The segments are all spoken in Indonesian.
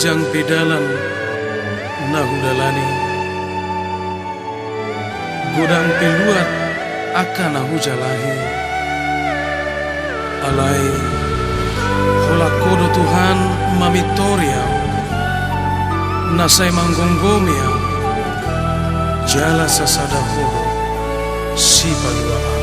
jang pedalan nahudalani godang peluat akan nahu jalahi alai hola kodo Tuhan mamitoria nasai manggonggomia jala sasada hodo si palua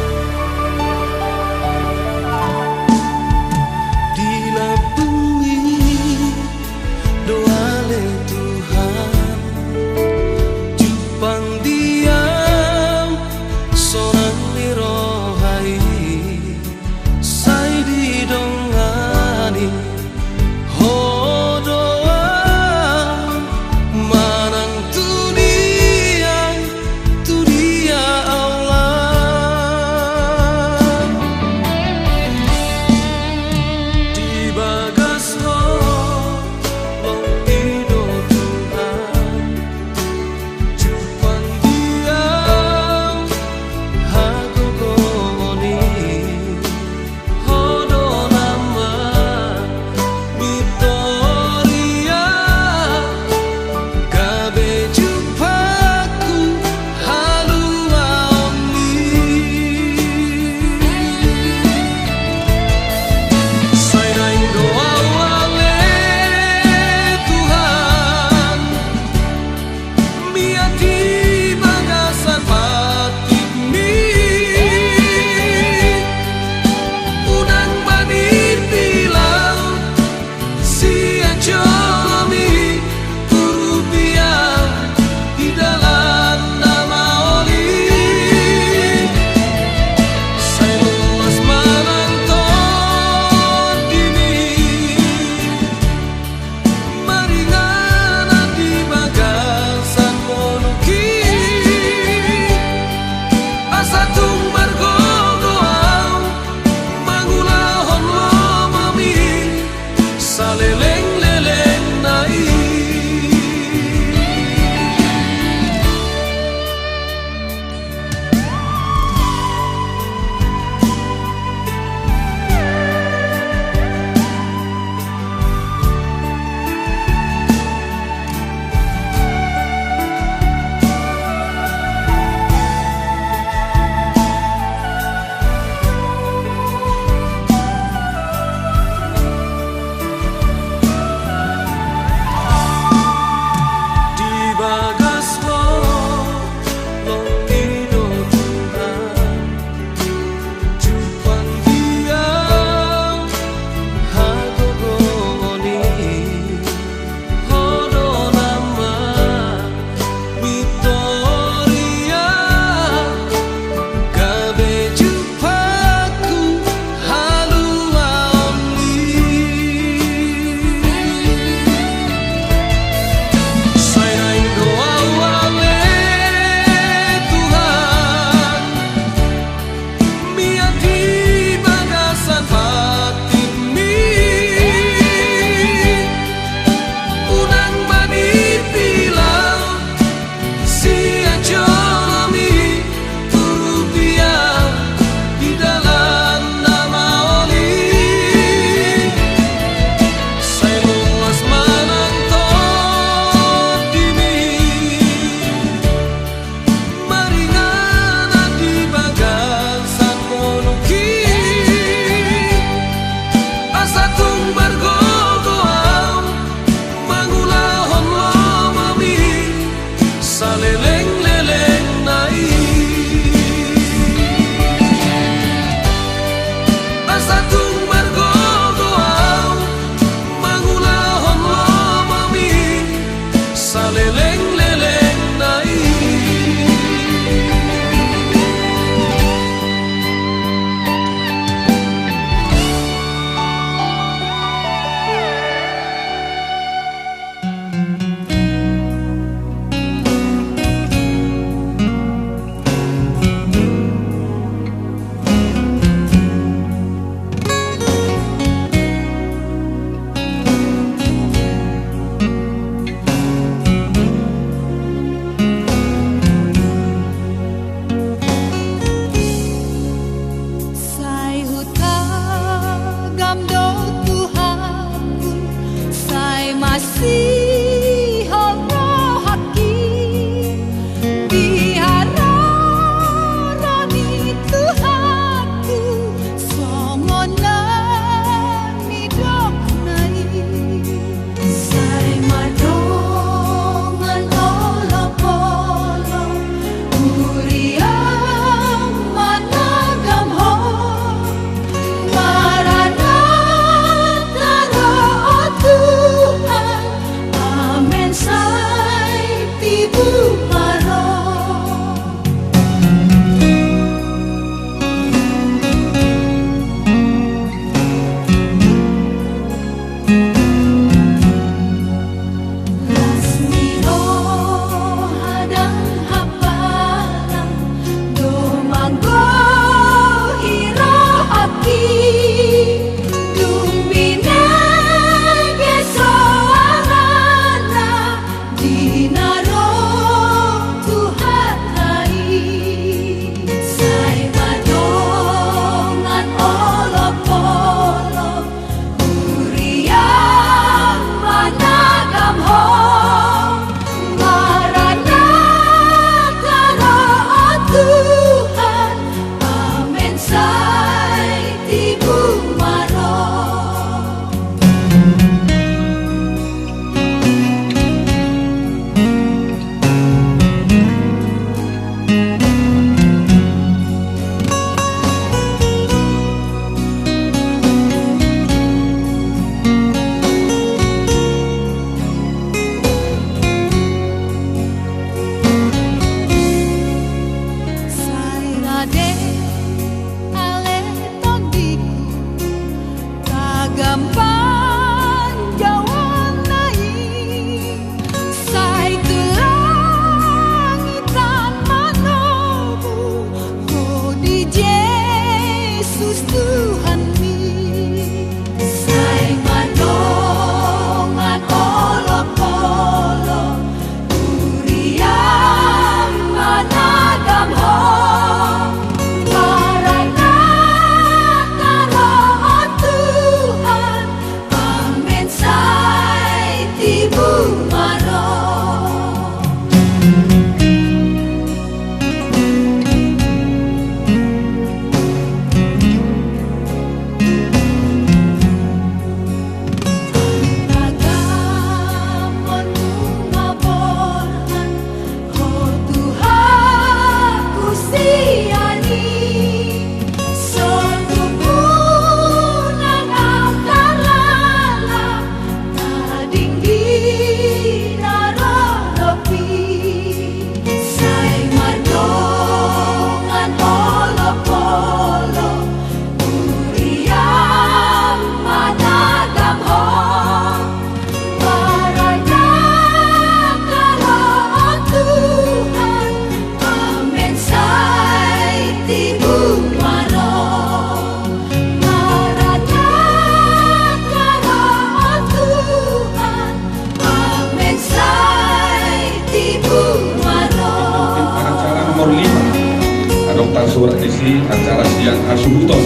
surat isi acara siang asubuton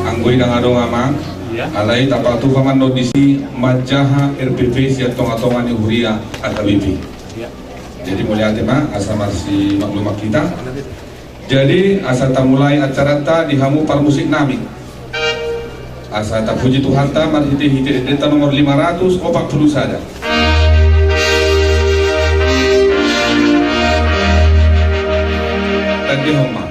anggoi dang adong amang alai tapatu pamando disi majaha RPP siat tonga-tonga ni huria atabipi. Jadi mulia tema asa marsi maklumat kita. Jadi asa ta mulai acara ta dihamu par musik nami. Asa ta puji Tuhan ta mar hiti deta nomor 540 saja. Tadi homa.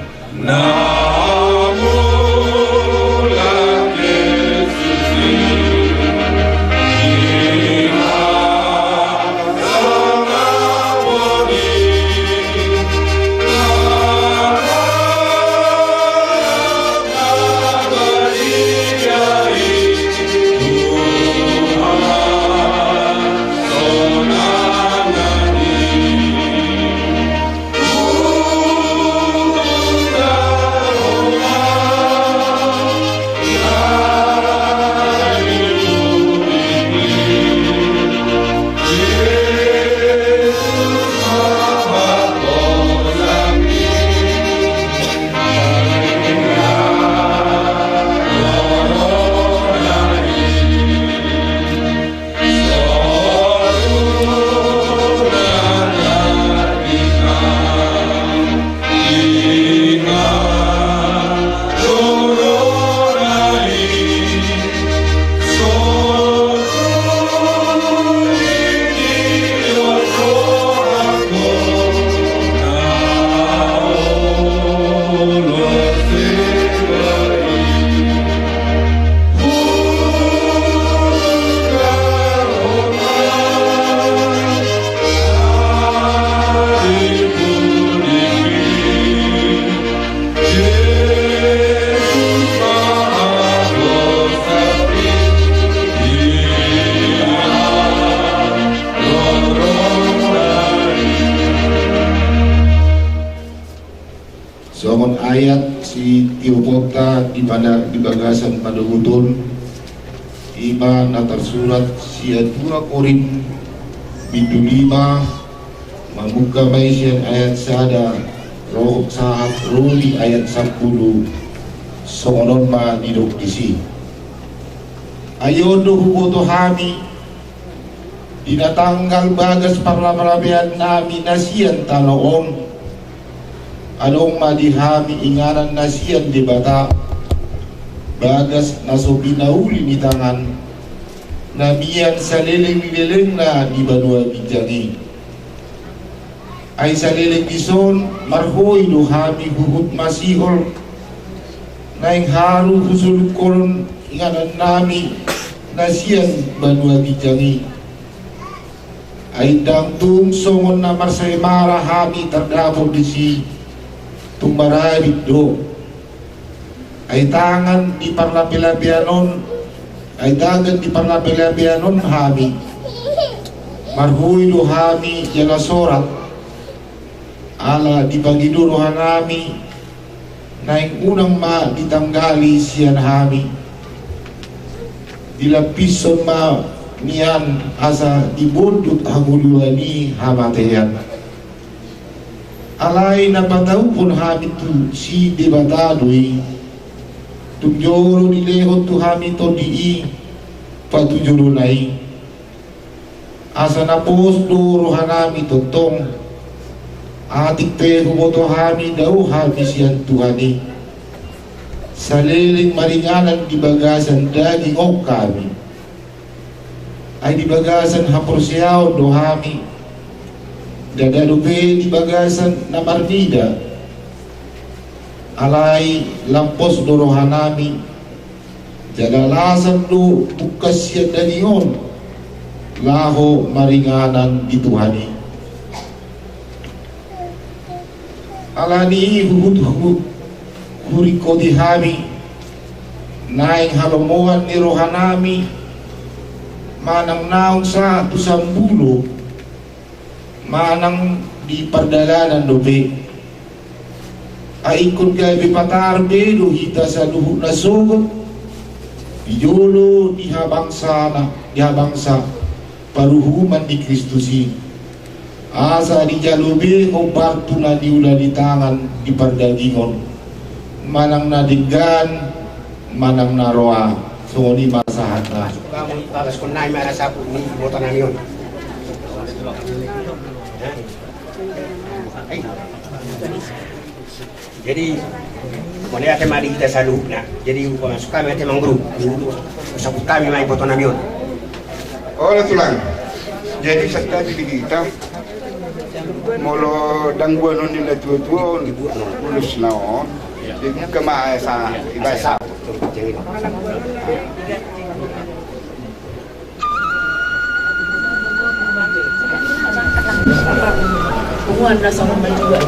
Tuang ayat si Tio Kota di bagasan Paduguton Iba na tersurat si Atura Korin Bindu 5 Mamuka Maisyan ayat sada Roh saat Ruli ayat 10 Songonon ma didok disi Ayono huboto hami Dina tanggal bagas parlamarabian nami nasian taloon Anong madihami inganan nasian di bata bagas naso binauli ni tangan namian sa leleng na di banua bijani ay sa leleng ison marhoy duhami huhut masihol na ing haru husul koron inganan nami nasian banua bijani ay dangtung songon na marsay marahami terdapur di si tumbarabit do ay tangan di parlapilapianon ay dagan di parlapilapianon hami marhuy do hami jala sorat ala di pagiduruhan hami na yung unang ma ditanggali siyan hami dilapison ma niyan asa dibundut haguluani hamateyan alay na pataw pun hamit tu si debatadoy tunjoro nilehot tu hamit to di patujuro nai asa na pos duro hanami totong atik te huboto hami daw hami siyan tuhani sa liling maringanan di bagasan daging ok kami ay di bagasan haporsiyaw do hami dadalupe di bagasan na marnida alay lampos dorohanami jadalasan do bukas siya danion laho maringanan di Tuhani alani huhud huriko di hami naing halomohan ni rohanami manang naong sa tusambulo manang di pardalanan dobe aikon kay bipatarbe do hita sa luhu na sugot biyolo dihabangsa paruhuman di Kristusi asa di jalube o partu na diula di tangan di pardagingon manang nadiggan manang naroa so ni masahat na kamu talas ko na may arasapo ni botan na niyon. Jadi boleh ada mari kita salu na. Jadi masuk kami ada mangrove. Masuk kami main botan na niyon. Ora tulang. Jadi sakta di kita molo dangguan nila tua-tua ulus naon. Jadi kema sa ibasa. Kumuhan na sa mga juga.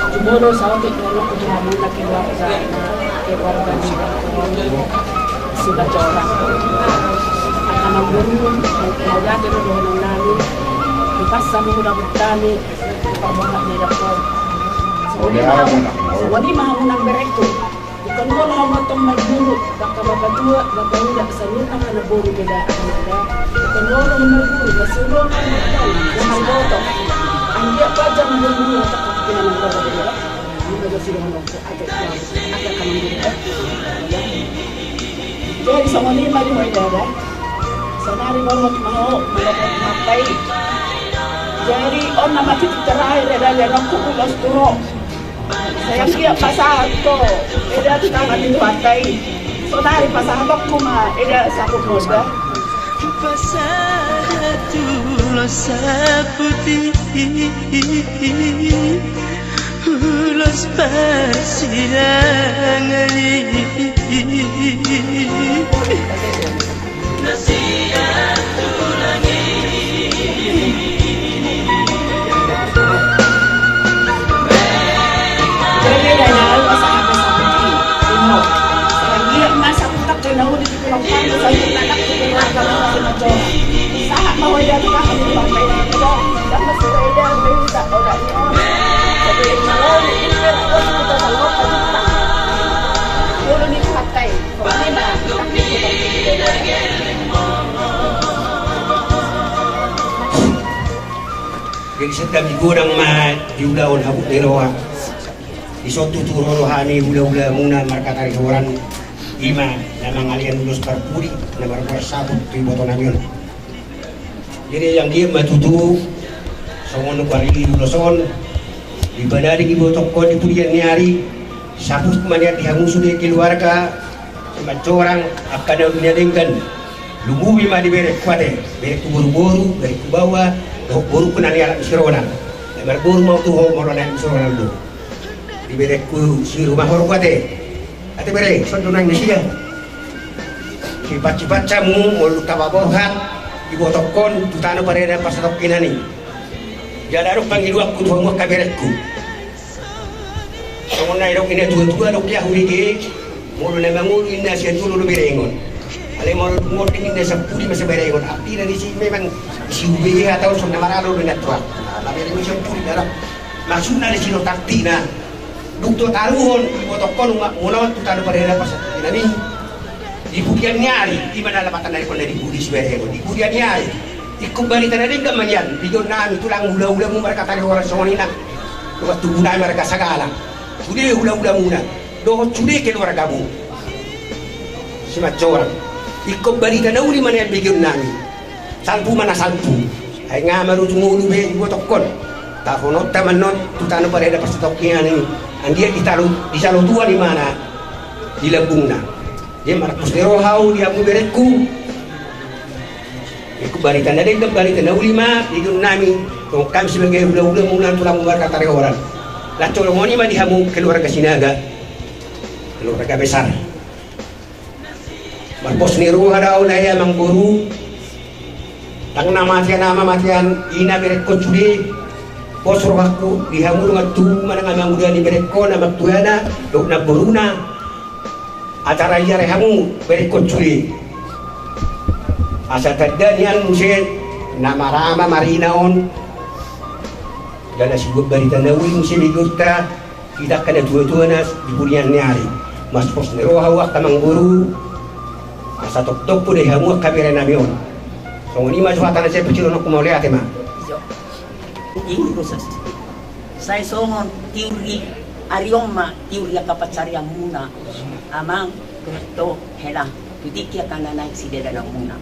Siguro sa akin lalo ko tumamon na kinuha ko sa keluarga nila. Sila Jora. At ang magbunong, nagkagati na doon ng namin. Ipas sa mga nagutani, ipamahal nila ko. So, wali mahamunang berekto. Ikan mo lang mo itong magbunong. Bakababatua, bagawila sa lutang ka na buro nila ang nila. Ikan mo lang magbunong, nasulong ang magdaw, namalboto. Ang dia pa dyan magbunong at pinamagbawa nila. Hindi ba sila manong agad ka magbunong. Jadi sa mga lima di mo idada. Sa nari mo magmaho, malapot mapay. Jadi on na matititarahay nila yan ang kukulos turo. Sayang dia pasahat ko, eda tangan nito atay. So nari pasahabak ko ma, eda sa kukuloda. Pasatulah seputih ulas persidangan nasihat ulangi jadi danyal pasahabak sa putih ino sayang dia masa putak kenau di pulang pandu sa anak ko keluarga mo sa Jora sahat mawala ka kami bantay na ito dapat sa ida may utak o danya sabi mo ni ito Jadi sedang digorang ma diulaon habuk ni roha. Di suatu turun rohani ula-ula muna marka tarik orang ima namang alian lulus perpuri namang bersabut di botol namion. Jadi yang dia matutu songon kuari luluson di bandari di botol kon di purian ni hari sabut kemanian dihangusu di keluarga macam orang akan dunia dengan lugu bima di berek kuate berek buru-buru berek bawah buru kena ni alat sironan berburu mau tu mau nak sironan tu di berekku si rumah orang kuate ate berek sondonang ni sia cipat-cipat camu mau tababohat di botokon tutana pareda pas tok kinani jada ruk panggil aku tu mau ka berekku somonai rok ini tua-tua rok ya hurige mau na mangulu inna sia dulu berengon ale mau ngording inna sapuri masa berengon abdi dari si memang si ube atau sona maralo dengan tua tapi ini macam puri darah maksudnya di sini taktina dukto taruhon botokon munawat tu taruh pada pas ini di budian nyari di mana lapatan dari kon dari budi sebenarnya di budian nyari ikut balik tanah dengan manyan di nami tulang hula-hula mu mereka tadi orang sonina waktu guna mereka segala sudah hula-hula muna doh sudah keluar kamu semacam orang ikut balik tanah uli mana yang bikin nami salpu mana salpu ay nga marunong be botokon tafonot tamanot tutano pada pas stoknya ni ang dia disalo tua di mana di Laguna dia markus de rohau dia mu berekku ikut baritan ada yang baritan ulima ikut nami kung kami sebagai ulah-ulah muna tulang warga tari orang lacol ngoni mah dihamu keluarga Sinaga keluarga besar marpos ni roha daw na ya mang guru tang nama matian ina berekko cude posro aku dihamu dengan tu mana ngamang udah di berekko nama tuana dok na boruna acara iya rehamu berekko cude asa tadanian musen nama rama marinaon dana sibuk barita nawi musen digurta tidak kada tua-tua di burian nyari mas pos ni roha wak tamang guru asa tok-tok po dihamu kabira namion. So ni majuhatan saya pecilo nak kumau lihat ma. Ini proses. Saya songon teori arioma teori kapacari yang muna. Amang kerto hela. Jadi kia kana naik si dia dalam muna.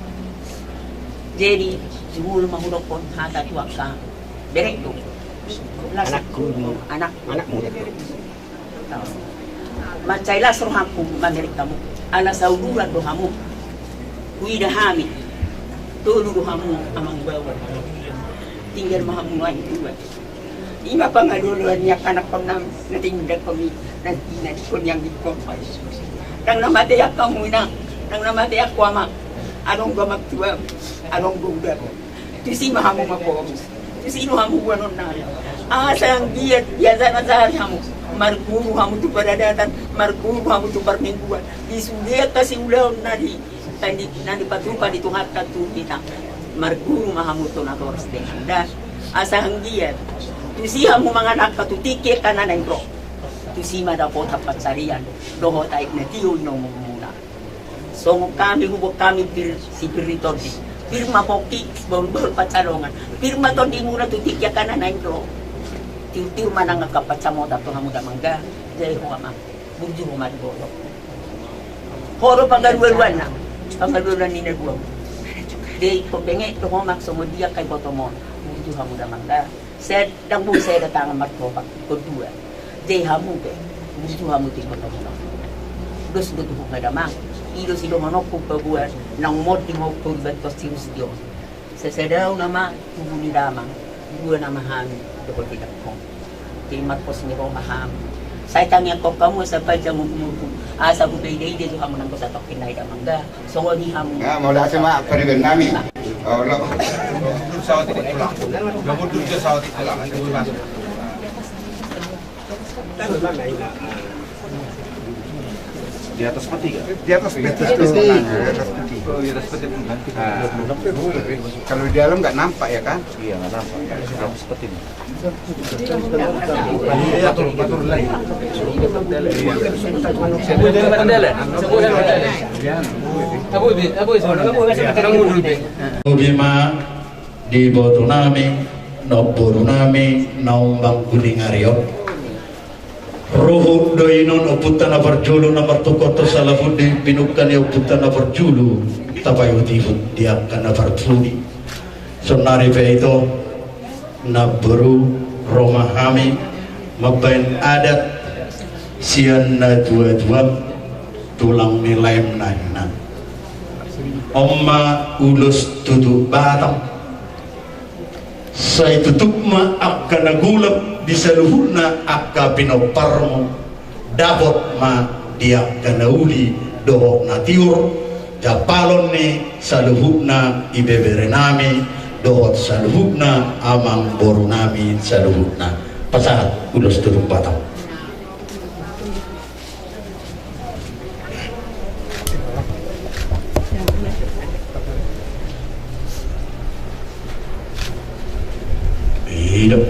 Jadi semua mahulok pun hata tua ka berek tu. Anak muda. Macailah surhaku mamerek kamu. Ala sauduran dohamu. Kuida hamid. Tulu kamu amang bawa tinggal mahamu lagi dua lima pengaduan yang anak penam nanti mendak kami nanti kon yang dikompas nang nama dia kamu ina nang nama dia aku ama anong gamak tua anong budak tu si mahamu mapom tu si mahamu wanon na asang dia biasa nazar kamu marguru kamu tu peradatan marguru kamu tu permingguan disudia kasih ulang nadi tadi nanti patrupa di Tuhan tu kita marguru mahamuto na toras de anda asa hanggian tu siya mo mga anak katutike kana nang bro tu si madapo tapat sarian doho taik na tiyo no muna so kami hubok kami si piritor pirma poki bol pacarongan pirma to di muna tutike kana nang bro tiu manang kapat sa moda to hamuda mangga jay ho ama buju mo madbolo horo pagaluan na panggaluran ni nagbuang di pembengek to homak dia kay botomon buju hamu damangda said dang bu saya datang martopak kedua di hamu ke buju hamu ti botomon dos do tuh kadamang ido si do manok ko pabuan nang mod di mo ko betos tirus dio sesedau nama tubuni damang dua nama hamu do tidak ko ti marpos ni ro maham saya tanya kok kamu sampai jam umurku asa bu beda dia juga menang kota tokin naik damangga songo di hamu ya mau dah sama perigen kami oh lo sawat itu lah gambar dulu sawat itu lah di atas peti kan? Di atas peti. Oh, di atas peti pun kan? Kalau di dalam nggak nampak ya kan? Iya nggak nampak. Atas peti. Iya batur lagi. Bima di Botonami no borunami naumbang kuning aryo roho doinon oputana barjulu nomor tukoto salafudi pinukan ya oputana barjulu tapayo tibut dia kana barjuli sonari fe itu na baru romahami mabain adat sian na dua-dua tulang nilai nana Oma ulus tutup batang saya tutup ma akka nagulap di saluhuna akka pinoparmo dapat ma dia kanauli dohok na tiur japalon ni saluhuna ibeberenami dohot saluhuna amang borunami saluhuna pasahat ulus tutup batang. Hidup.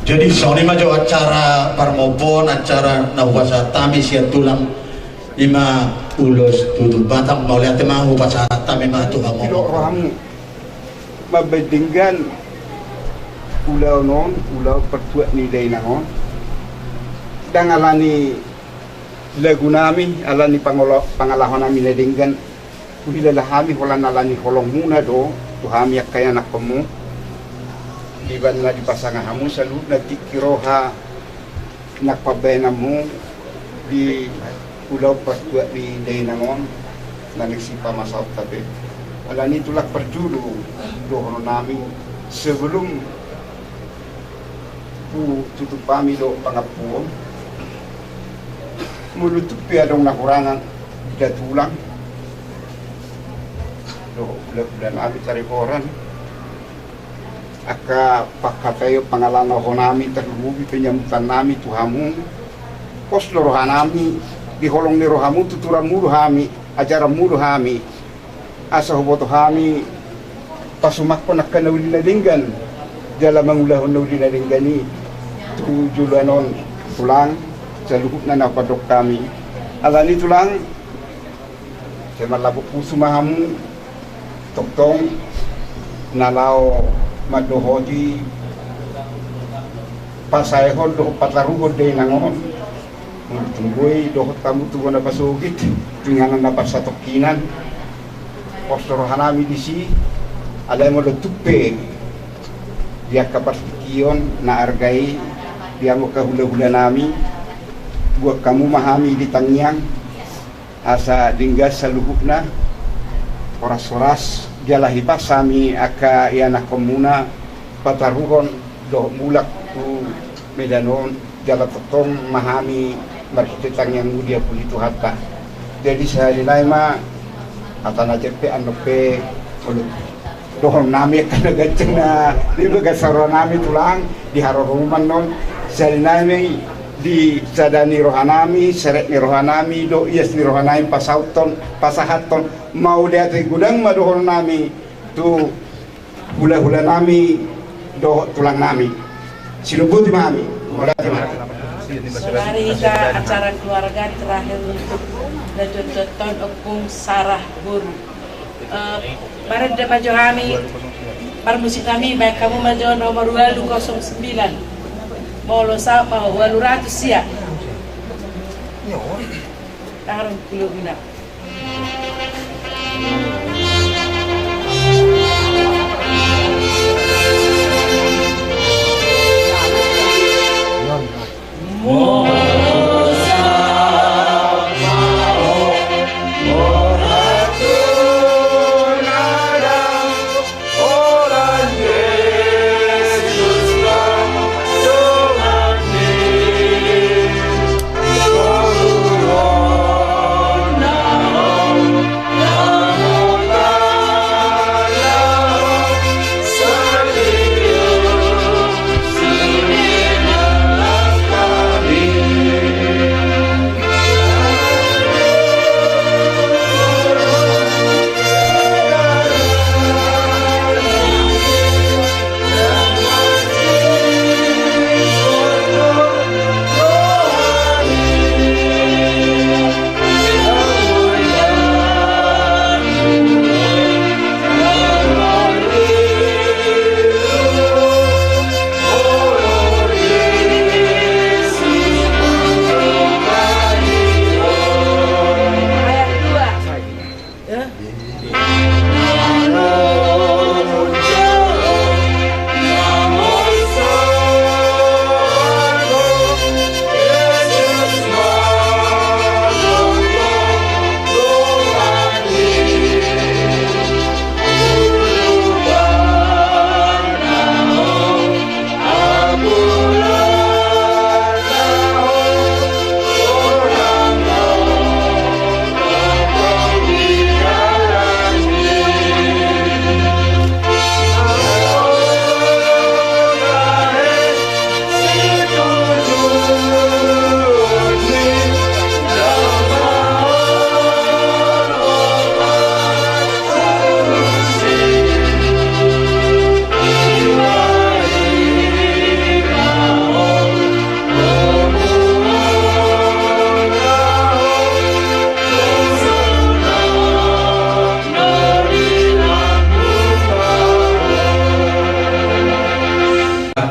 Jadi soni maju acara parmopon acara nawasa tami sia tulang lima ulus tutup batang mau lihat mau pas tami mah tu kamu. Tidak orang mabedinggan ulau non ulau pertuat nilai nangon. Dan alani lagu nami alani pangalahon nami ledinggan. Kuhilalah kami holan alani holong muna do tuhami kaya nak kamu. Di banda di pasangan kamu selalu nanti kiroha nakpabena mo di pulau pertua di Dainangon nanik si pamasal tabi ala ni tulak perjulu dohono nami sebelum tutup kami do pangapuon mulutupi adong nakurangan tidak tulang do bulan abi cari koran aka pakatayo pangalana honami terlubi penyambutan nami tuhamu pos lorohanami di holong ni rohamu tuturamu rohami ajaramu rohami asa hoboto hami pasumak pun akan nauli nadinggan dalam mengulah nauli nadinggani tu julanon tulang saluhut na napadok kami alani tulang semalabuk pusumahamu toktong nalau madohodi pasayhon doh patlaruhod day nangon tunggoy doh tamu tuwa na pasugit tinganan na pasatokinan postorohanami disi alay mo do tupe dia kapartikiyon na argay dia mo kahula-hula nami buat kamu mahami di tangyang asa dinggas sa luhuk na oras-oras dia lahipas sami aka iana komuna pataruhon do mulak tu medanon jala totong mahami markitetang yang mudia pulitu hatta jadi sehari laima atana jepe anope dohon nami kana ganceng na di bagasaro nami tulang di haroruman non sehari laima di sadani rohanami seret ni rohanami do ias ni rohanami pasauton pasahaton mau lihat gudang madohon nami tu hula-hula nami do tulang nami sinubuti mami Mari kita acara keluarga terakhir untuk Dajuton Okung Sarah Guru Barat de Bajo kami permusik kami baik kamu maju nomor 209 Molo sama waluratus siap Tarung kulo bina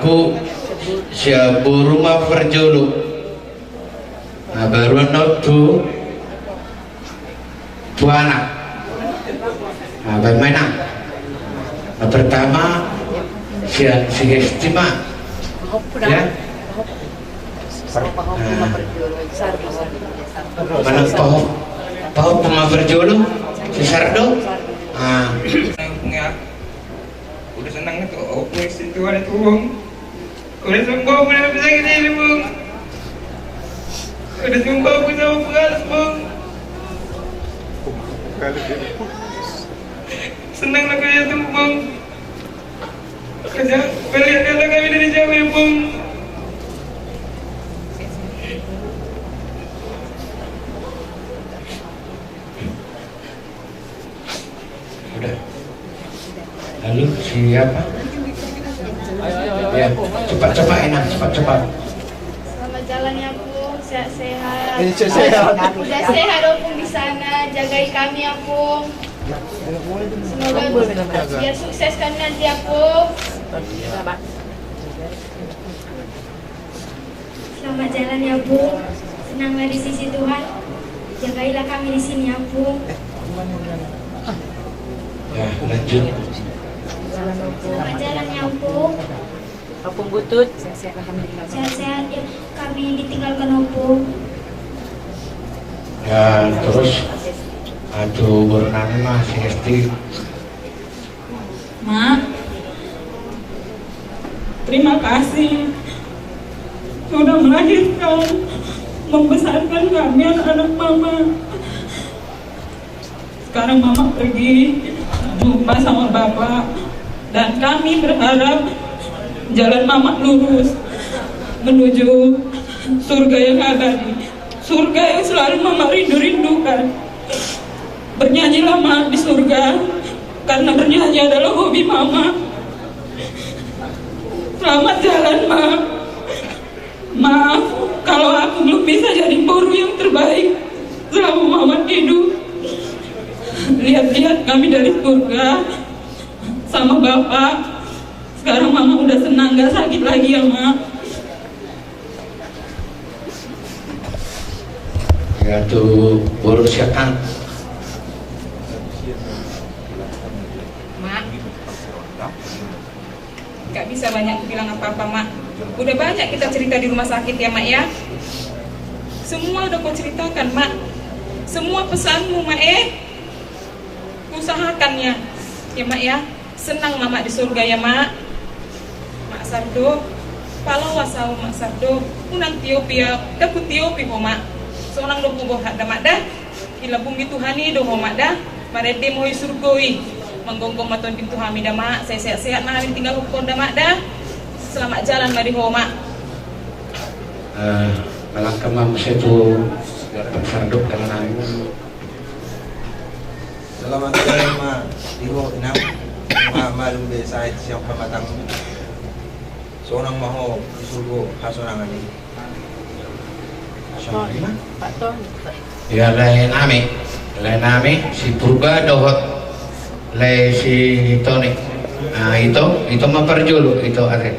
aku siapa rumah perjulu. Nah baru notu dua anak. Nah bagaimana? Nah, pertama si Estima, ya. Mana Pahop rumah perjulu, si Sardo. Ah. Udah senang itu, next itu ada tuang. Udah sembuh, udah bisa gini bung. Udah sembuh, aku sama pengalas bung. Senang lah kerja tuh bung. Kerja belian kata kami dari jauh ya bung. Udah. Lalu siapa? Ya, cepat enak, cepat. Selamat jalan ya Pung, sehat-sehat. Sehat. Udah sehat dong Pung di sana, jagai kami ya Pung. Semoga biar sukses kami nanti ya Pung. Selamat jalan ya Pung, senanglah di sisi Tuhan. Jagailah kami di sini ya Pung. Ya, lanjut. Selamat jalan ya Pung. Opung Butut, sehat-sehat alhamdulillah. Sehat-sehat ya kami ditinggalkan Opung. Ya, terus aduh bernama masih SD. Mak, terima kasih sudah melahirkan, membesarkan kami anak mama. Sekarang mama pergi jumpa sama bapak, dan kami berharap jalan mama lurus menuju surga yang abadi, surga yang selalu mama rindu-rindukan. Bernyanyilah mak di surga, karena bernyanyi adalah hobi mama. Selamat jalan mak. Maaf kalau aku belum bisa jadi guru yang terbaik selama mama hidup. Lihat-lihat kami dari surga sama bapak. Sekarang mama udah senang, gak sakit lagi ya mak. Ya tuh urus ya Kang. Mak, gak bisa banyak bilang apa-apa mak. Udah banyak kita cerita di rumah sakit ya mak ya. Semua udah kau ceritakan mak. Semua pesanmu mak usahakannya ya mak ya. Senang mama di surga ya mak. Mak Sardo, pala wasau mak Sardo, unang Tiopia, dakut Tiopi ho mak. Seorang do kubo hak dah mak dah. Kila bumi Tuhani do ho mak dah. Marede moi surgoi. Menggonggong maton pintu hami dah mak. Saya sehat-sehat nah kami tinggal hukum dah mak dah. Selamat jalan mari ho mak. Malangka mam setu Pak Sardo karena Selamat jalan mak. Iwo enam. Malum be saya siang pamatang. Seorang maho disuruh hasonangan ini. Pak Ton. ya lain ame si Purba dohot lain si Tony. Nah itu mah perjulu itu ada.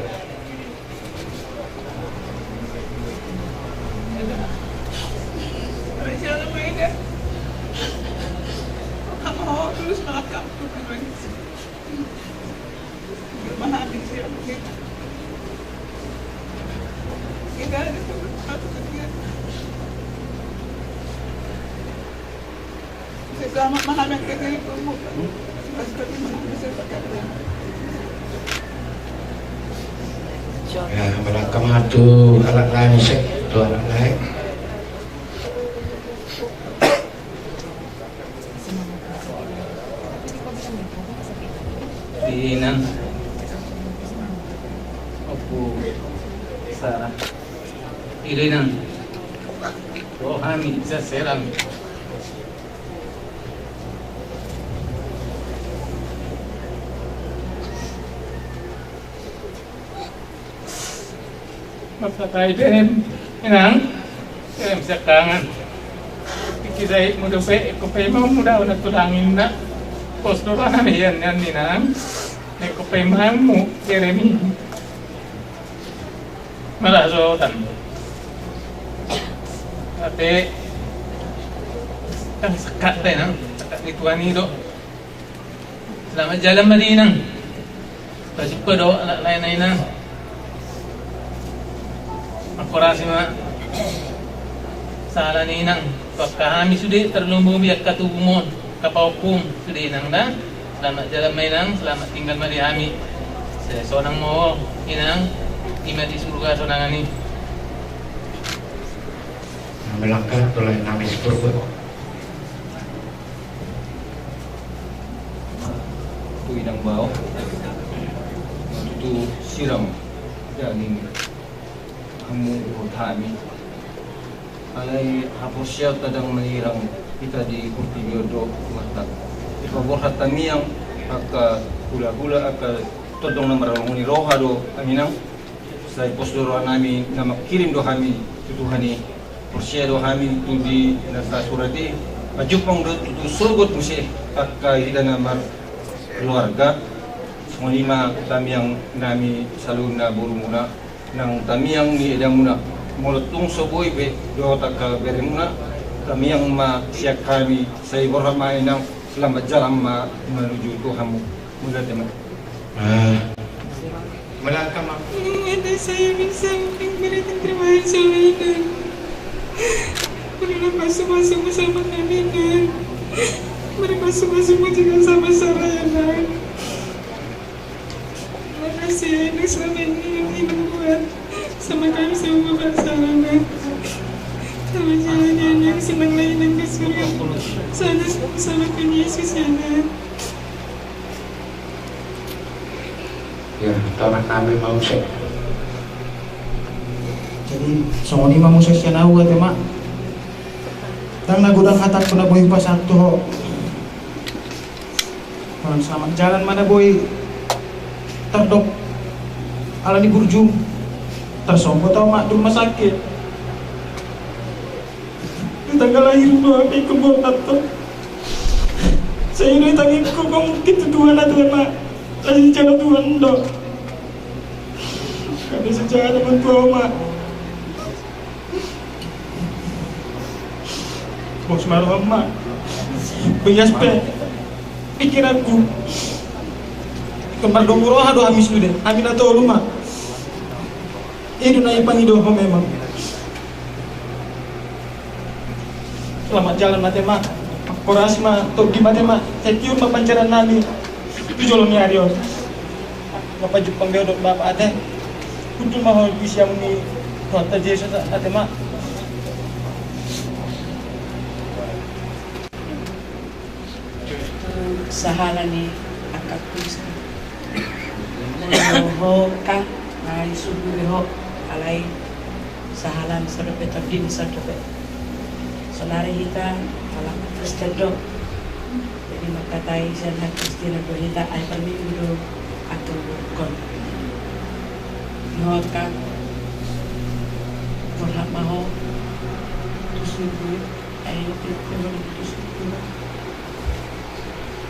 Ya, melangkah matu alat lain sek, tu alat lain. Dinan, Opu, Sarah, Ilinan, Rohani, Zaseram. Mapatay dem, inang, dem sekangan. Ikizay mo dope, kopay mo muda na tulangin na. Posto na yan ninang. Kopay mo, Jeremy. merasotan. Tapi kan sekat deh nang, sekat ituan itu. Selamat jalan Madinah. Kasih doa anak lain-lain nang. Aku rasa mak salah ni nang. Kami sudah terlumbung biak katubumon, kapaukum sudah nang dah. Selamat jalan mainang, selamat tinggal mari kami. Seorang mau inang, iman di surga sonangan ini. Melangkah tulai nami surga. Tu inang bau, tu siram, jadi kamu kami. Alai hapus siap tadang menirang kita di kurti biodo mata. Ikabor hatami yang aka hula-hula aka todong na maralong ni roha do aminang sa posdoro nami na makirim do kami tutuhani porsia do kami tudi nasa surati majupang do tutu surgot musi aka ida na mar keluarga semua kami yang nami selalu na buru muna nang kami yang ni edang muna molotung soboy be do taka beremuna kami yang ma siak kami sa iborama inang selamat jalan menuju Tuhanmu. Mudah teman. Melangkah mak. Ada saya bisa memberikan terima kasih dan Marilah masuk-masuk bersama kami dan mari masuk-masuk juga sama saya dan terima kasih yang selama ini yang ibu buat sama kami semua bersama. Sama jalan yang senang lain dan ke surga. Sana sama dengan Yesus ya Nan. Ya, tamat kami mau sih. Jadi semua ini mau sih siapa nahu ya mak. Tang nagudang hatak ko na boy pasak to ho. Selamat jalan mana boy. Terdok. Ala ni burjum. Tersompo tau mak di rumah sakit. Tanggal lahir doa kay kubur tato. Saya ini tangin ko kung gitu Tuhan na Tuhan mak. Kasi cara Tuhan do. Kami secara naman po mak. Bos maruham mak. Bias pe. Pikiranku. Kemar domuroha do amis lu deh. Amin atau lu mak. Itu na ipangido ho memang. Selamat jalan matema. Korasi ma to di matema. Sekiun ma pancaran nami. Tujolong ni Aryo. Bapak Jepang beodok bapak ada. Kudu mahal bisa muni kota Yesus ada mak. Sahala ni akak kusa. Ho ka ay subu ho alai sahalan sarpe tabdin sarpe. Sonari kita alam Kristen jadi makatai sana Kristen do kita ay pamilyo ato kon noka korhat maho tusubu ay pipon tusubu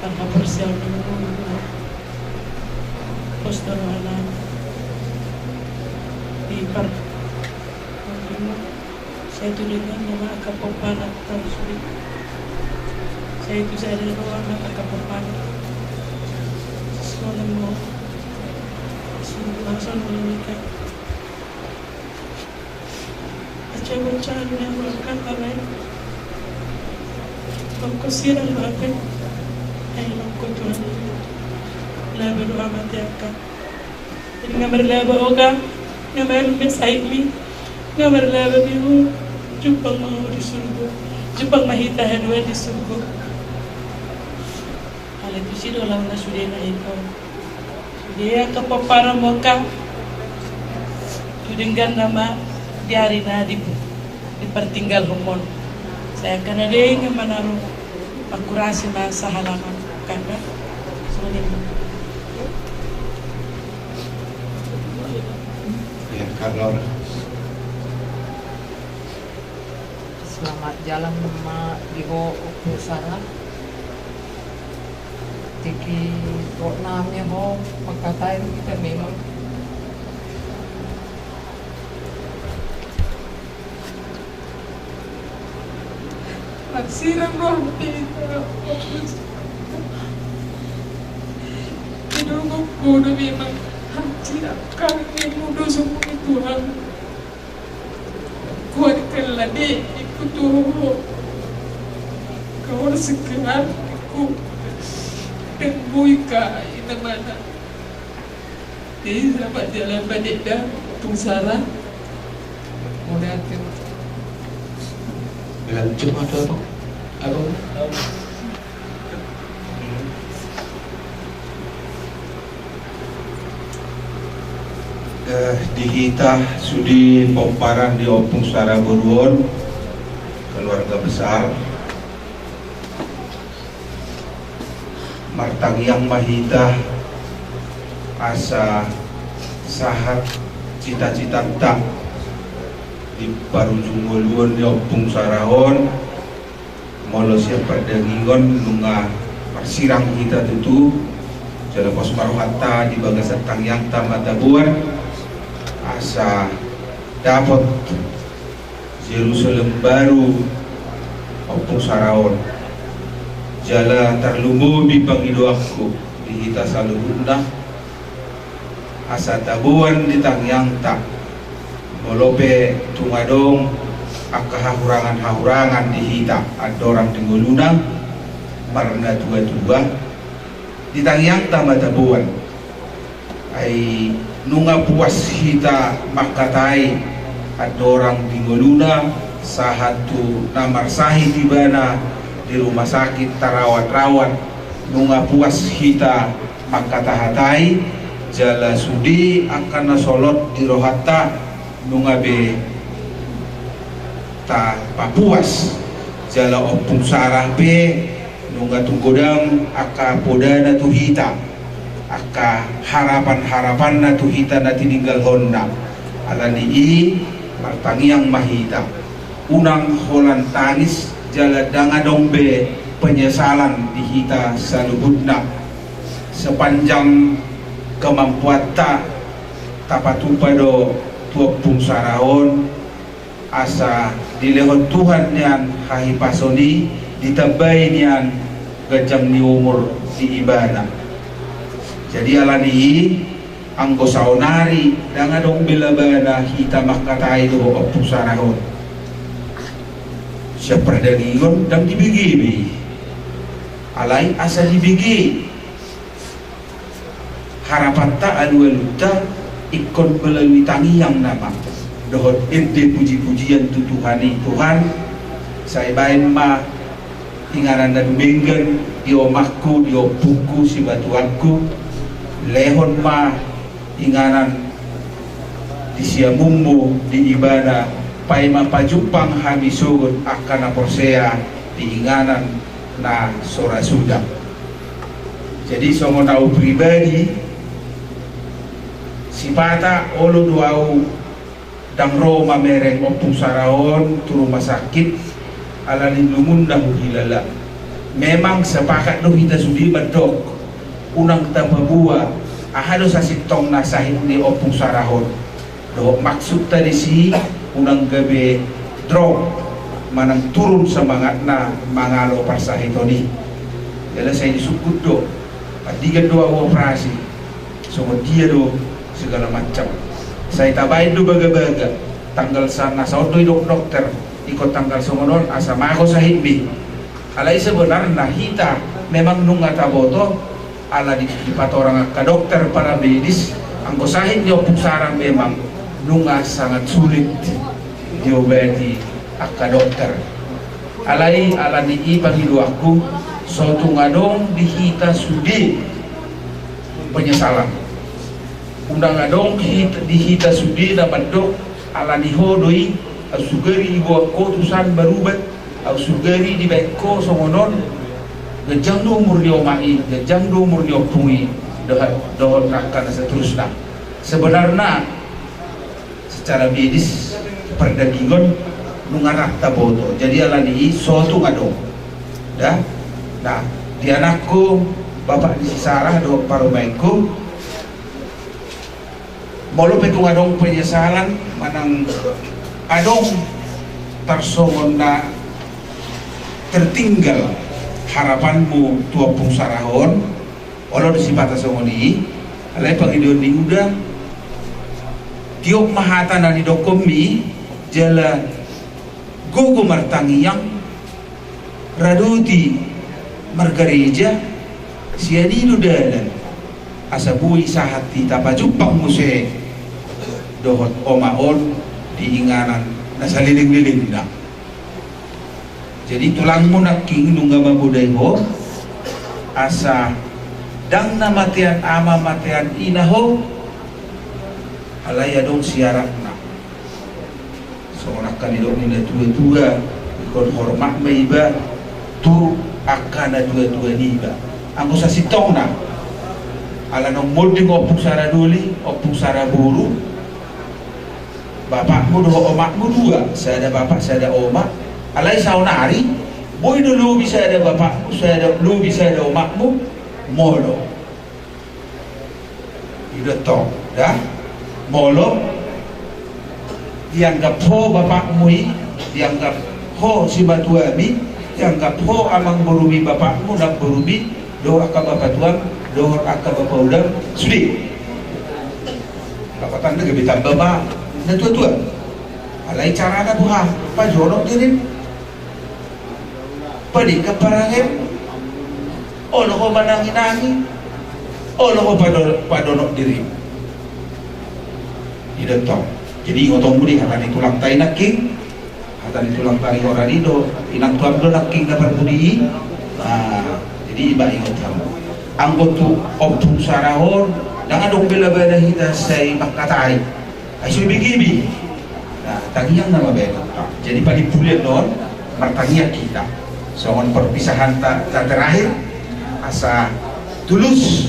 tanpa persial dulu postor ala di par saya tuliskan nama Akapopanat Tausuri. Saya itu saya dari nama Akapopanat. Semua nama langsung menikah. Baca-baca yang melakukan lain. Aku siram akan. Aku Tuhan. Laba doa mati akan. Jadi ngambar laba oga, ngambar besai mi, ngambar laba bihu. Jepang mau di surga, Jepang mahita hadwa di surga. Hal itu sih dalam nasudah itu. Dia kepapara moka, dengan nama di hari nadi dipertinggal humon. Saya akan ada yang menaruh akurasi masa halaman karena sebenarnya. Ya, Carlora. Selamat jalan mak diho usara tiki kok namanya ho pagkatayo kita memang siram roh kita. Hidupku udah memang tidak kami mudah semua Tuhan. Kuatkanlah deh ikut Tuhan. Kau sekian aku dan buika ina mana. Jadi dapat jalan balik dah Tungsara. Mudah hati. Lanjut ada apa? Dihita sudi pomparan di Opung Sara Buruon, keluarga besar Martangiang Mahita asa sahat cita-cita tak di Parujung Buluon di Opung Sarahon molo siap perdagingon nunga persirang kita tutu jala pos maruhata di bagasan Tangyang Tamatabuan asa dapat Jerusalem baru Opung Sarahon jala terlumbu di pangidoakku di hita saluhunda asa tabuan di Tangyang tak molope tungadong akahahurangan-hahurangan di hita adorang tinggulunang marna tua-tua di Tangyang tamatabuan ay nunga puas hita makatai adorang tingguluna sahatu namar sahih tibana di rumah sakit tarawat-rawat nunga puas hita makatahatai jala sudi akan nasolot di rohata nunga be ta papuas jala Opung Sarah be nunga tunggodang aka podana tuhita aka harapan-harapan na tuhita na tininggal honda alani Martangiang Mahita unang holan tangis jala dangadong be penyesalan di hita salubutna sepanjang kemampuan tapatupado Opung Sarahon asa dilehon Tuhan nian hahipasoni ditabay nian gajang ni umur di ibadah jadi alani anggo saonari dangadong bilabana hita makatai do Opung Sarahon siya perdagingon dang dibigi alay asa dibigi harapan ta alu-aluta ikon melalui Tangyang nama dohot ente puji-pujian tutuhani Tuhan saya bain ma ingaran dan benggen di omahku di opuku si batuanku lehon ma ingaran di siamummu di ibadah pai ma pajupang hami sugut akan aporsea di ingaran na sora sudah jadi songo nau pribadi sipata olo duau dangro mamereng Opung Sarahon tu rumah sakit alanin lumunda hilala memang sepakat do kita sudi bedok unang tambabua ahado sasitong nasahit di Opung Sarahon do maksud tadi si unang gabe drop manang turun semangat na mangalo parsahitoni jadi saya disukut do adigan dua operasi so dia do segala macam saya tabain do baga-baga tanggal sana saudoy dokter ikut tanggal songonon asa mago sahit bi alai sebenarnya hita memang nunga taboto ala di orang ka dokter para medis angko sahit di Opung Sarang memang nunga sangat sulit diobati akka dokter alai ala ni ipahidu aku suatu ngadong di hita sudi penyesalan undang adong dihita sudi dapat dok ala nihodoi au sugari ibu ko tusan barubat au sugari di beko songonon gejang do umur di omai gejang do umur di opungi dohon akan seterusnya sebenarnya secara medis perdagingon nungarak taboto jadi ala ni suatu ngadong dah nah di anakku bapak di Sarah do parumaiku molo petung adong penyesalan manang adong tersongon na tertinggal harapanmu tua pung sarahon olo disipata songoni alai pangidion di udah tiok mahata nani dokomi jala gogo martangi yang raduti margareja siani dudalan asabui sahati tapajupang muse dohot omaon diinganan nasaliling-liling na. Jadi tulangmu naking nungga mabudai ho asa dang na matian ama matian ina ho alaya dong siarak na. Seorang kanidok nina tua-tua ikon hormat maiba turu akana tua-tua niba. Angko sa sitong na ala nong molding opung sara duli opung sara buru bapakmu doho omakmu dua, saya ada bapak, saya ada omak. Alai saunari, boy dulu bisa ada bapakmu, saya ada lu bisa ada omakmu, molo. Udah toh, dah, molo. Dianggap ho bapakmu dianggap ho si batuami, dianggap ho amang berumi bapakmu dan berumi doh akak bapak tuan, doh akak bapak udang, sudi. Bapak tanda kebitan bapak. Na tua-tua alai cara na buha pajonok dirin padi keparangin olo ko mananginangi olo ko padonok diri tidak tahu jadi ngotong budi hatani tulang tai naking hatani tulang tai orang ido inang tuang do naking dapat budi jadi iba ingot kamu anggotu opung sarahon dengan dong bela-bela hita say makatai Aisyah bigibi, nah tangiang nama beda. Jadi pada bulan non, martangiang kita. Soal perpisahan tak terakhir, asa tulus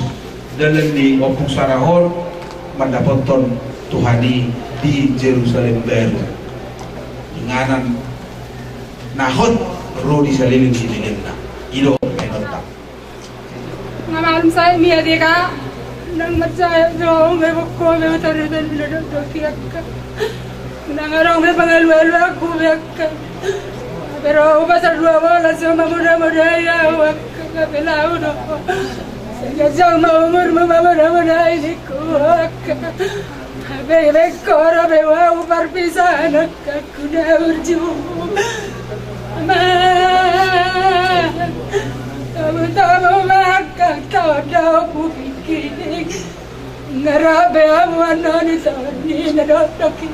dalam di opung sarahon mendapatkan Tuhani di Jerusalem baru. Inganan nahot roh di saliling sini na. Ilo menontak. Malam saya mia dia kak. Nang macaya dong, ko me tare dan do kiaka. Nang arong me pangalu aku kiaka. Pero pasar dua bola sama muda ya waka pelau do. Saya jauh mau umur muda ini kuaka. Bebe kora bewa perpisahan aku dah berjuang. Tamu makan kau dah bukit. Ngarabe amuanani tani nadotoki.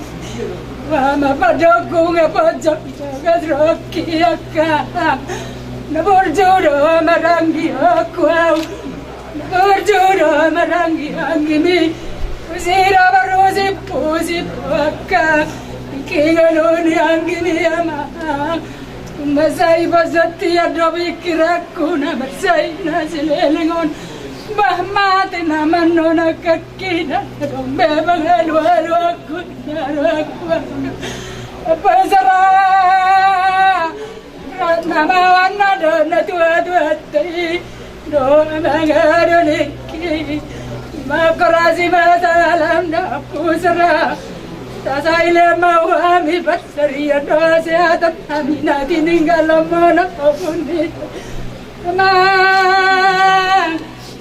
Mama padoku ngapajak gadroki akka. Naborjuro marangi aku. Naborjuro marangi angimi. Usira barosi pusi akka. Kinganoni angimi ama. Masai bazati adobi kiraku na masai na silelingon bahmati na manona kakina dombe bangalu aku pasara nama wana dona tua ti do bangalu liki makorasi masalam na pusara Tasaile mau ami pasariya doa sehat kami nanti tinggal mana pun di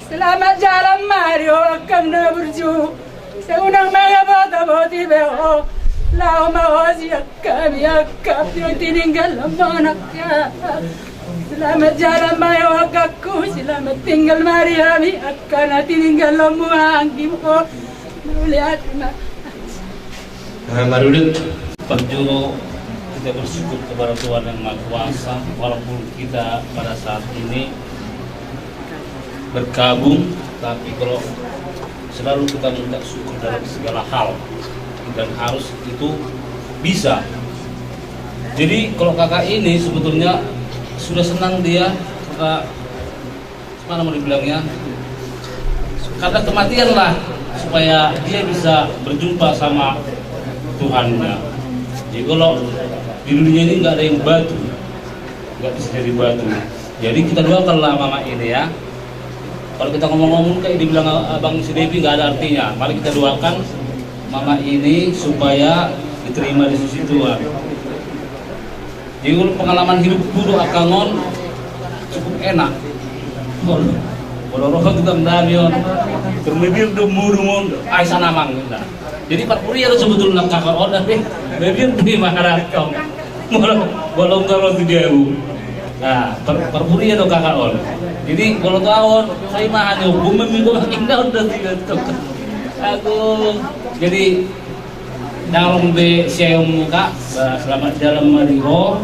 selamat jalan Mario akan berju seunang mengapa boti beo lau mau siap kami akan tinggal mana selamat jalan Mario aku selamat tinggal Mario ami akan tinggal semua angkimu melihat Marudut Perjuro, kita bersyukur kepada Tuhan yang Maha Kuasa walaupun kita pada saat ini bergabung, tapi kalau selalu kita minta syukur dalam segala hal dan harus itu bisa. Jadi kalau kakak ini sebetulnya sudah senang dia karena mana mau dibilangnya karena kematian lah supaya dia bisa berjumpa sama Tuhannya. Jadi kalau di dunia ini nggak ada yang batu, nggak bisa jadi batu. Jadi kita doakanlah mama ini ya. Kalau kita ngomong-ngomong kayak dibilang abang si Devi nggak ada artinya. Mari kita doakan mama ini supaya diterima di sisi Tuhan. Jadi kalau pengalaman hidup dulu akangon cukup enak. Kalau roh juga mendamion, bermebir demurumon, aisan amang. Jadi Pak Puri ada sebetulnya kakak on, tapi bebir di Maharatu, bolong kalau tidak. Nah, Pak Puri ada kakak on. Jadi kalau tahun saya mah hanya hukum meminggu indah udah tidak tahu. Aku jadi dalam be saya muka selamat dalam mariho,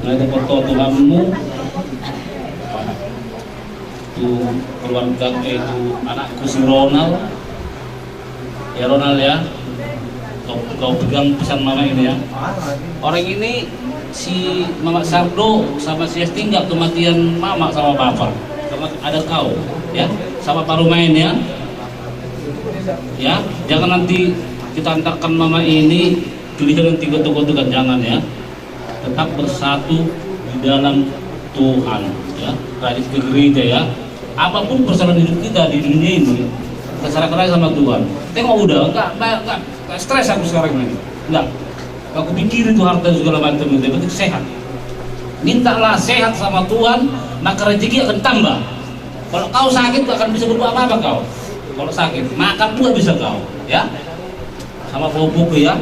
ada foto Tuhanmu. Itu keluarga itu anakku si Ronald ya Ronald ya, kau pegang pesan mama ini ya. Orang ini si Mama Sardo sama si Esti nggak kematian mama sama bapak, karena ada kau ya sama Pak Rumain ya. Ya jangan nanti kita antarkan mama ini pilihan tiga tokoh kan, jangan ya. Tetap bersatu di dalam Tuhan ya, rajin ke gereja ya. Apapun persoalan hidup kita di dunia ini, kita serahkan sama Tuhan. Tengok udah, enggak stres aku sekarang ini. Enggak. Aku pikir itu harta segala macam itu, penting sehat. Mintalah sehat sama Tuhan, maka rezeki akan tambah. Kalau kau sakit, gak akan bisa berbuat apa-apa kau. Kalau sakit, makan pun bisa kau, ya. Sama buku ya.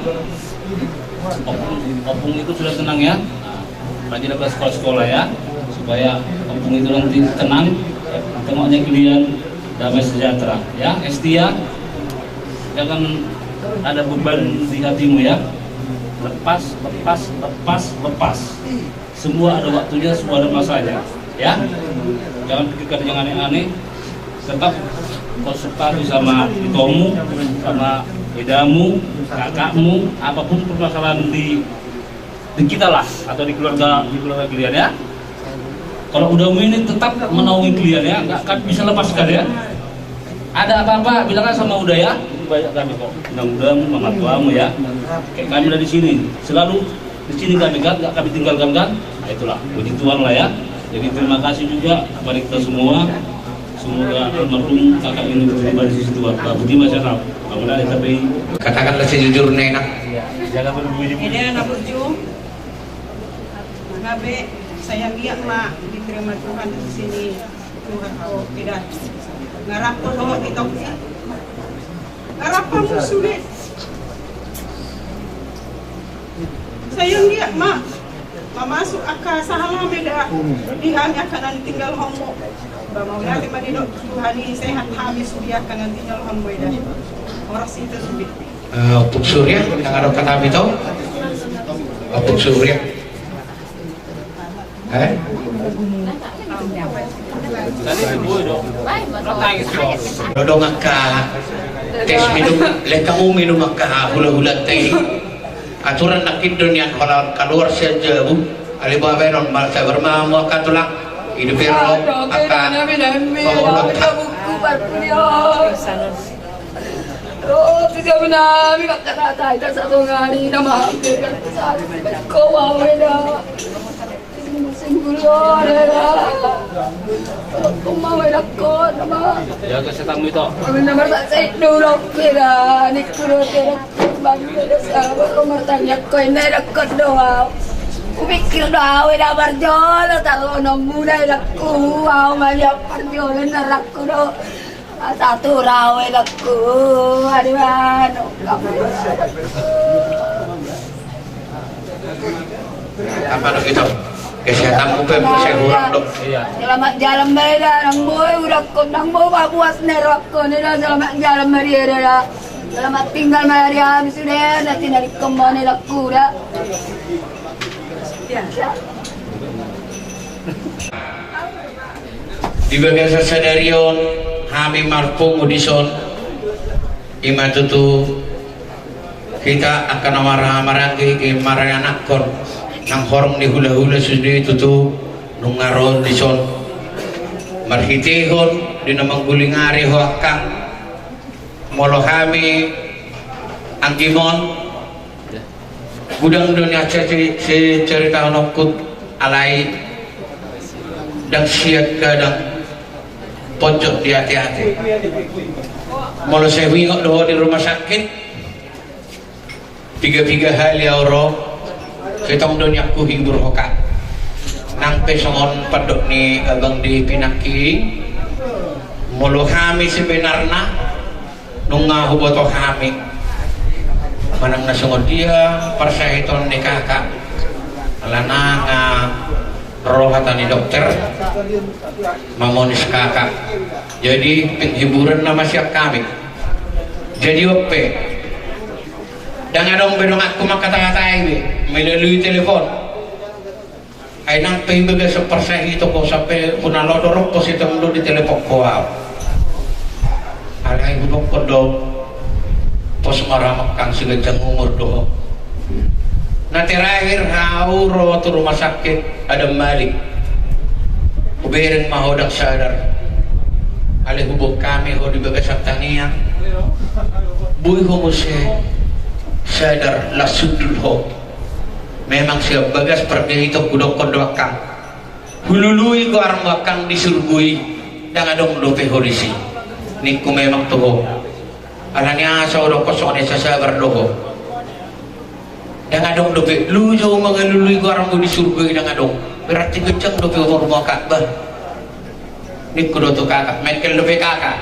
Opung itu sudah tenang ya. Rajin ke sekolah-sekolah ya, supaya opung itu nanti tenang. Tengoknya kalian damai sejahtera ya. Estia, jangan ada beban di hatimu ya. Lepas. Semua ada waktunya, semua ada masanya ya. Jangan pikirkan yang aneh-aneh. Tetap konsultasi sama itomu, sama edamu, kakakmu, apapun permasalahan di kita lah, atau di keluarga kalian ya. Kalau udah ini tetap menaungi kalian ya, nggak akan bisa lepaskan ya. Ada apa-apa bilangnya sama Uda ya. Banyak kami kok, mudah-mudahan mama tuamu ya. Kayak kami dari sini, selalu di sini kami kan, nggak kami tinggalkan kan. Nah itulah, puji Tuhan lah ya. Jadi terima kasih juga kepada kita semua. Semoga almarhum kakak ini diterima di sisi Tuhan. Pak Budi masyarakat, kemudian tapi katakanlah sejujurnya enak. Jangan berbunyi. Ini anak berjuang. Ngabe saya lihat mak diterima Tuhan di sini. Tuhan kau tidak ngarap pun bawa kita sih. Ngarap pun sulit. Saya lihat mak masuk akal salah beda. Dia akan nanti tinggal homo. Mau nanti mandi dok Tuhan ini sehat habis dia akan nanti tinggal homo dah. Orang situ sulit. Puk Surya yang ada kata itu. Puk Surya. Dodong akka tes minum kamu minum akka hula-hula teh aturan nakit dunia keluar saja bu Alibaba non malsa bermamu akka tulang hidup ero akka bahwa tiga benar kata itu satu hari nama kau awalnya ya kesetamu itu. Nomor saya dulu kira ni kira bagi sahabat nomor tanya kau ini dekat doa. Kupikir doa dah berjalan tahu nombor dah ku awal banyak berjalan naraku do satu rawe laku adiwan. Apa dok itu? Kesehatan upem saya kurang dok. Selamat jalan beda, nang boy udah kok nang boy buat nerok kok nih selamat jalan Maria dah. Selamat tinggal Maria sudah nanti dari kemana laku dah. Di bagian sasadarion kami marpung udison imatutu kita akan marah-marah ke marah anak kon nang horong di hula-hula sudah itu tuh nungaron di son marhitihon di namang guling ari hoakang molohami anggimon gudang dunia cerita nokut alai dan siap kadang pojok di hati-hati molo saya wingok doa di rumah sakit tiga hal ya orang Kitong dunia ku hibur hoka nang pesongon padok ni abang di Pinaki mulu kami sebenarnya nung huboto kami manang nasungod dia parsahiton ni kakak alana nga rohatan ni dokter mamonis kakak jadi penghiburan nama siap kami jadi ope dan adong bedong aku makata-katai melalui telepon ay nang paibaga sa parsahito ko sampai punalodorok po si tumulo di telepon ko alay hubog ko do pos maramak kang sigadyang umur do na terakhir hauro to rumah sakit ada Malik ubirin mahodang sadar alay hubog kami ho di baga sa taniang buhay ho mo siya sadar lasudul ho memang siap bagas pergi itu kudok kodokang hulului ko arang wakang disurgui dan adong dope horisi niku memang tuho alanya asa udah kosong sa sabar doho dan adong dope lujo mga lului ko arang disurgui dan adong berarti geceng dope rumah Ka'bah niku doto kakak mekel dope kakak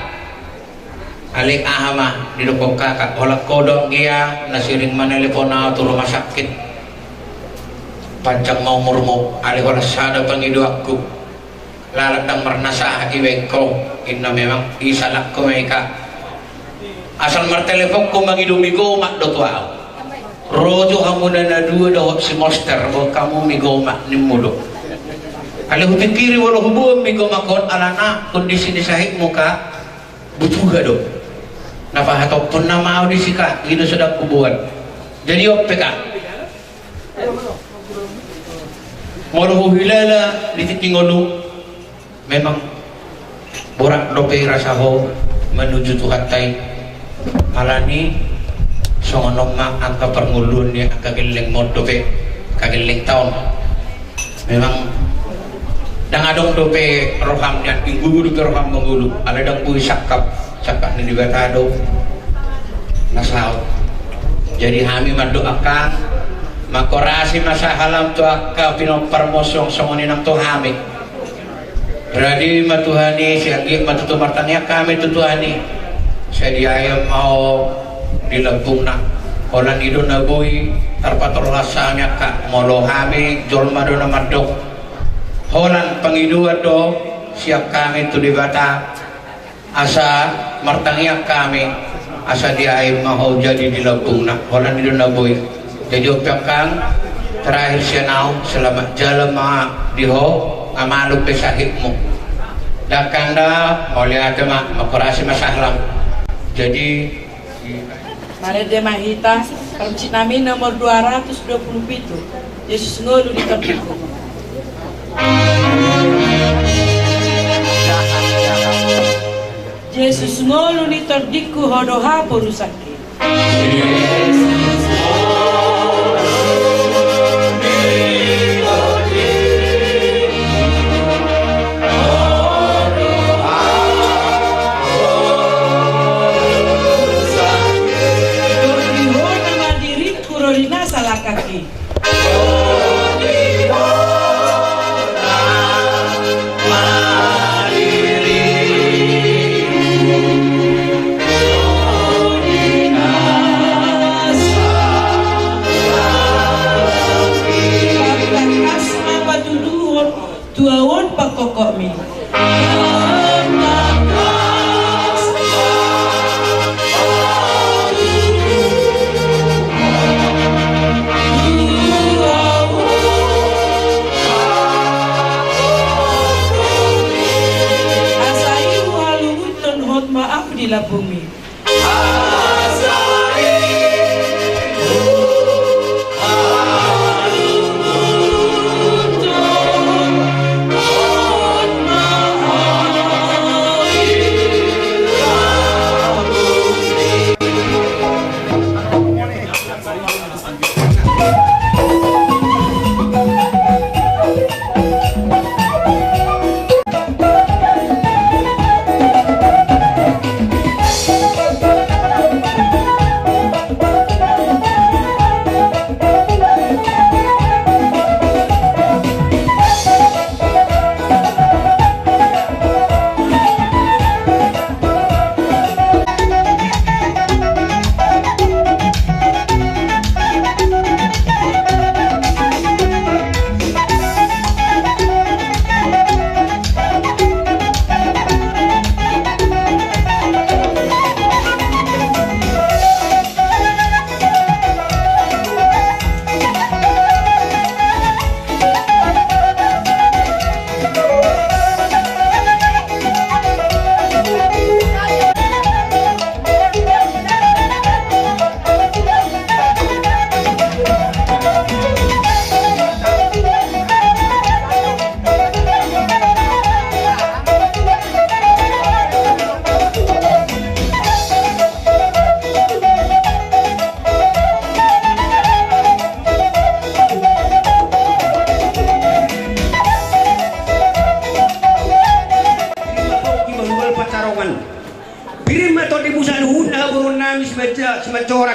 alik ahama di dokok kakak olak kodong dia nasiring manelepon atau rumah sakit pancang mau murmu alih wala sada pangidu aku lalatang marnasa iwek ko inna memang isalak ko meka asal martelepon ko mangidu migo mak do tuao rojo hamuna na dua do si monster bo kamu migo mak nimudo alih pikiri wala hubuam migo makon alana kondisi ni sahik muka butuga do napahatok pun nama audisi ka gino sudah kubuan jadi opeka Moroho hilala ditingolu memang borak dope rasaho menuju tuhatay malani songonom ma angka perngulun ni angka geleng mod dope kageleng taon memang dang adong dope roham dan inggu dope roham mengulu ada dang bui sakap ni dibatado nasaut jadi kami mendoakan makorasi masa halam tu akka pinoparmosong songonin ang tuhami beradi matuhani siagi matutu martanya kami tutuhani saya diayam mau dilebung na olan ido na boy tarpatorlasanya ka molo hami jolma do na madok holan pangidua do siap kami tu dibata asa martanya kami asa diayam mau jadi dilebung na holan ido na boy jadi upiakan terakhir sianau selamat jalan ma diho ngamaluk pesahitmu dakanda mulia tema makorasi masahlam jadi Mare de Mahita percik nami nomor 227 Yesus ngolu di tempat Yesus ngolu ni tordiku hodoha porusaki kaki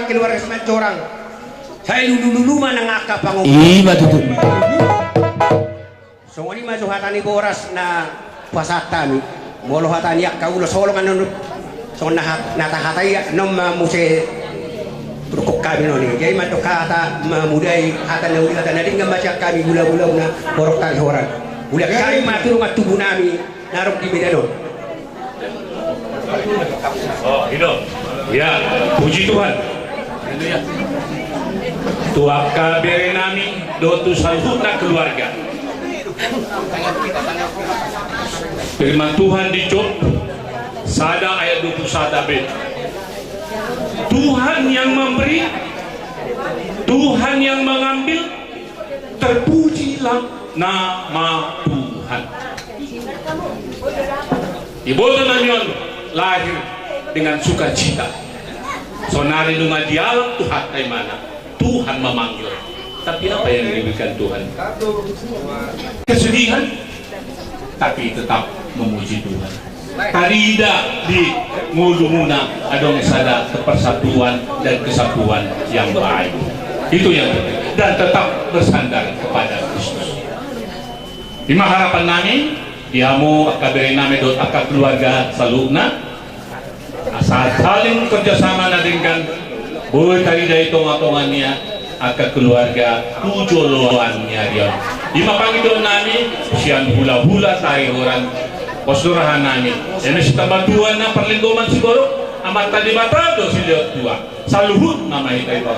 keluarga semacam orang. Saya lulu mana ngaka pangu. Iya tuh. So ini masuk hatani boras na pasata ni. Molo hatani yak kau lo solo kan so na hatai nom muse rukuk kami noni. Jadi masuk kata memudai hatani uli kata nadi ngamasak kami gula-gula na borok tali orang. Gula kami matur tubuh nami narok di medan. Oh, Ido. Ya, puji Tuhan. Tuak kabere nami dotu salhutna keluarga. Firman Tuhan di Job Sada ayat 21b. Tuhan yang memberi, Tuhan yang mengambil, terpujilah nama Tuhan. Ibu Namion lahir dengan sukacita. Sonari lunga dialog Tuhan dari mana? Tuhan memanggil. Tapi apa yang diberikan Tuhan? Kesedihan, tapi tetap memuji Tuhan. Karida di mulumuna adong sada persatuan dan kesatuan yang baik. Itu yang penting. Dan tetap bersandar kepada Kristus. Lima harapan nami, diamu akaberi nami dot akak keluarga saluna. Asal saling kerjasama nadingkan boleh tadi dari tonga-tongannya akak keluarga tujoloannya dia. Lima panggilan nami sian hula-hula tari orang posurahan nami. Ini si tambantuan na perlindungan siguro amat tadi mata do si lihat dua. Saluhut nama kita itu.